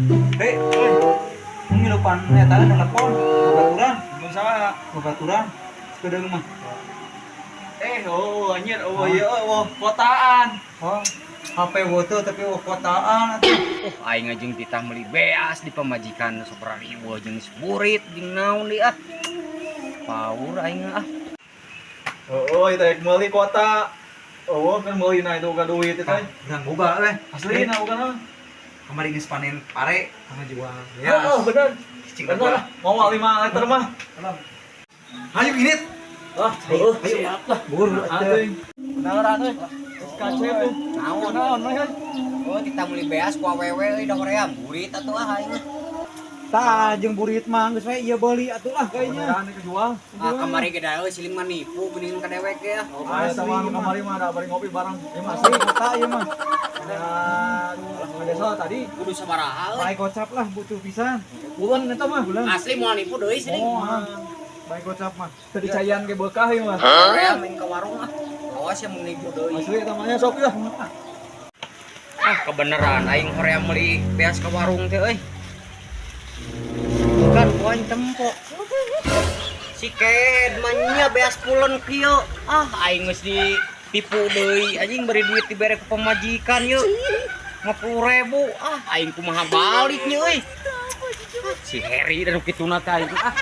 Hei, ngilupan eta telepon, babaturan, Mun saha? babaturan. Sepeda mah. Oh anjir, oh iya, oh kotaan. Oh, HP foto tapi kotaan atuh. Aing ngajeng titah meuli beas di pamajikan sabarang ribu jeung seburit jeung naon deui ah. Paur aing ah. Oh, itu yang meuli kota. Oh, kan meuli na itu ka duit itu. Urang boga we. Asli na bukan. Kemarin geus panen pare sama jual. Ya, oh bener. Bener. Mau 5 liter mah. Hayu init. Ayo siap lah. Buru Atuh. Beneran euy. Kacep tuh. Naon mah. Oh titah meuli beas ku awewe euy da hoream burit atuh ah aing. Tah jeung burit mah geus we ieu beuli atuh lah kayaknya. Beneran kejual. Ah kamari ge da euy siling mah nipu geuning ka dewek ge ya. Ah, sama kemarin mah ada bari ngopi bareng. Ya Asli masih. kota ieu mah. Ada soal tadi. Kudu sabaraha euy. Bae gocap lah butuh pisan. Bulan eta mah bulan. Asli moal nipu deui siling. Oh, bae gocap mah. Tadi cayan ke bekah ya mah. Hoream main ka warung ah. Awas ya mun nipu deui. Asli namanya sok ya. Ah kebeneran aing hoream meuli beas ka warung teh euy. Bukan poin tempo. Si Ked manya beas pulen kieu. Ah aing geus ditipu deui. Anjing beri duit dibere ke pemajikan yeuh. 50.000. Ah aing kumaha baliknya euy. Si Heri dan kituna teh aing ah.